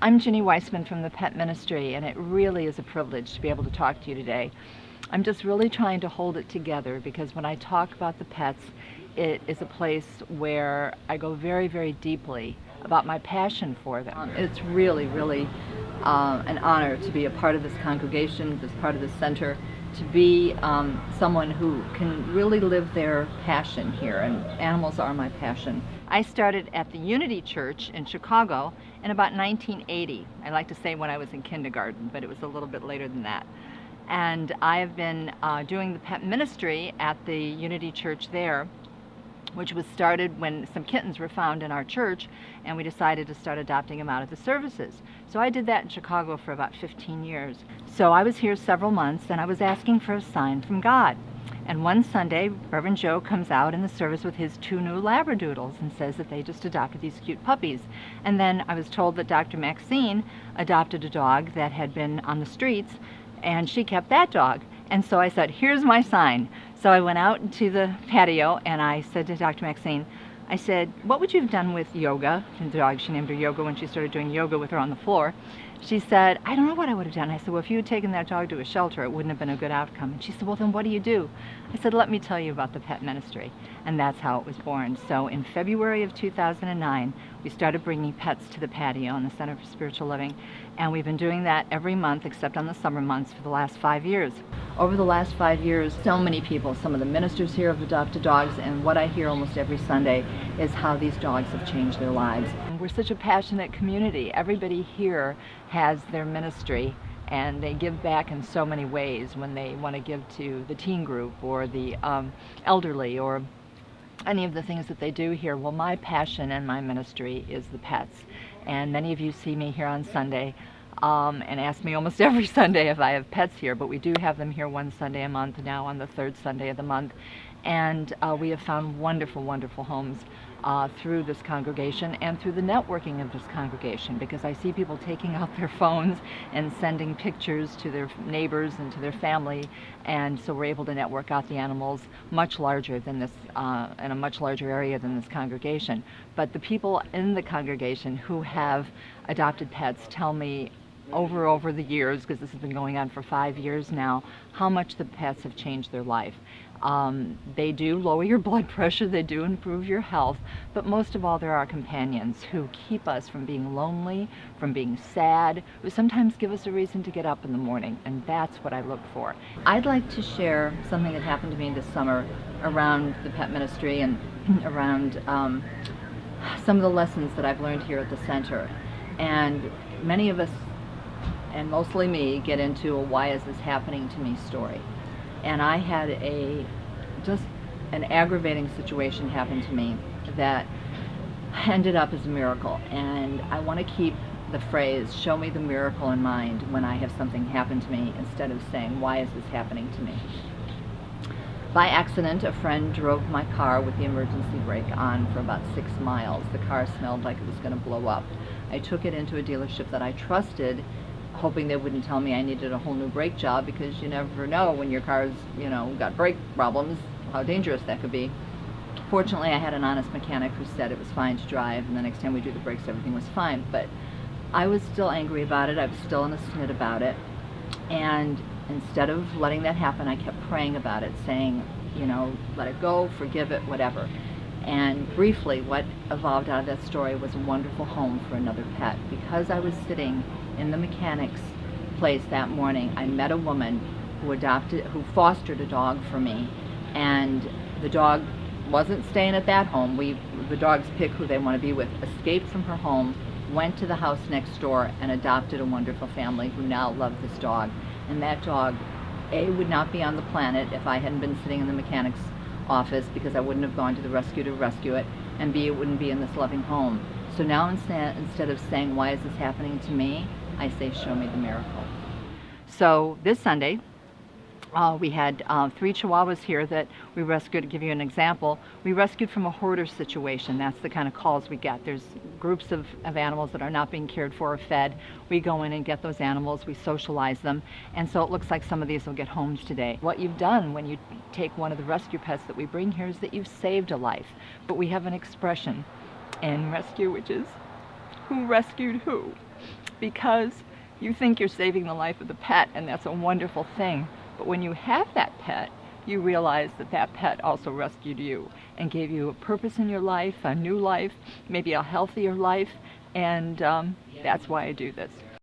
I'm Ginny Weissman from the Pet Ministry, and it really is a privilege to be able to talk to you today. I'm just really trying to hold it together because when I talk about the pets, it is a place where I go very, very deeply about my passion for them. It's really, really an honor to be a part of this congregation, this part of the center, to be someone who can really live their passion here, and animals are my passion. I started at the Unity Church in Chicago in about 1980. I like to say when I was in kindergarten, but it was a little bit later than that. And I have been doing the pet ministry at the Unity Church there, which was started when some kittens were found in our church, and we decided to start adopting them out of the services. So I did that in Chicago for about 15 years. So I was here several months, and I was asking for a sign from God. And one Sunday, Reverend Joe comes out in the service with his 2 new Labradoodles and says that they just adopted these cute puppies. And then I was told that Dr. Maxine adopted a dog that had been on the streets, and she kept that dog. And so I said, here's my sign. So I went out into the patio and I said to Dr. Maxine, I said, what would you have done with Yoga? And the dog, she named her Yoga when she started doing yoga with her on the floor. She said, I don't know what I would have done. I said, well, if you had taken that dog to a shelter, it wouldn't have been a good outcome. And she said, well, then what do you do? I said, let me tell you about the pet ministry. And that's how it was born. So in February of 2009, we started bringing pets to the patio in the Center for Spiritual Living. And we've been doing that every month, except on the summer months, for the last 5 years. Over the last 5 years, so many people, some of the ministers here have adopted dogs, and what I hear almost every Sunday is how these dogs have changed their lives. And we're such a passionate community. Everybody here has their ministry, and they give back in so many ways when they want to give to the teen group or the elderly or any of the things that they do here. Well, my passion and my ministry is the pets. And many of you see me here on Sunday and ask me almost every Sunday if I have pets here, but we do have them here one Sunday a month now on the 3rd Sunday of the month. And we have found wonderful, wonderful homes through this congregation and through the networking of this congregation, because I see people taking out their phones and sending pictures to their neighbors and to their family, and so we're able to network out the animals much larger than this, in a much larger area than this congregation. But the people in the congregation who have adopted pets tell me over the years, because this has been going on for 5 years now, how much the pets have changed their life. They do lower your blood pressure, they do improve your health, but most of all, they're our companions who keep us from being lonely, from being sad, who sometimes give us a reason to get up in the morning, and that's what I look for. I'd like to share something that happened to me this summer around the pet ministry and around some of the lessons that I've learned here at the center. And many of us, and mostly me, get into a why is this happening to me story. And I had just an aggravating situation happen to me that ended up as a miracle. And I want to keep the phrase, show me the miracle in mind when I have something happen to me, instead of saying, why is this happening to me? By accident, a friend drove my car with the emergency brake on for about 6 miles. The car smelled like it was going to blow up. I took it into a dealership that I trusted, hoping they wouldn't tell me I needed a whole new brake job, because you never know when your car's, got brake problems, how dangerous that could be. Fortunately, I had an honest mechanic who said it was fine to drive, and the next time we do the brakes, everything was fine. But I was still angry about it. I was still in a snit about it. And instead of letting that happen, I kept praying about it, saying, let it go, forgive it, whatever. And briefly, what evolved out of that story was a wonderful home for another pet. Because I was sitting in the mechanic's place that morning, I met a woman who fostered a dog for me, and the dog wasn't staying at that home. The dogs pick who they want to be with. Escaped from her home, went to the house next door, and adopted a wonderful family who now love this dog. And that dog, A, would not be on the planet if I hadn't been sitting in the mechanic's office, because I wouldn't have gone to the rescue to rescue it, and B, it wouldn't be in this loving home. So now instead of saying, why is this happening to me, I say, show me the miracle. So this Sunday, we had 3 Chihuahuas here that we rescued. To give you an example, we rescued from a hoarder situation. That's the kind of calls we get. There's groups of animals that are not being cared for or fed. We go in and get those animals, we socialize them, and so it looks like some of these will get homes today. What you've done when you take one of the rescue pets that we bring here is that you've saved a life. But we have an expression in rescue, which is, who rescued who? because you think you're saving the life of the pet, and that's a wonderful thing. But when you have that pet, you realize that that pet also rescued you and gave you a purpose in your life, a new life, maybe a healthier life, and that's why I do this.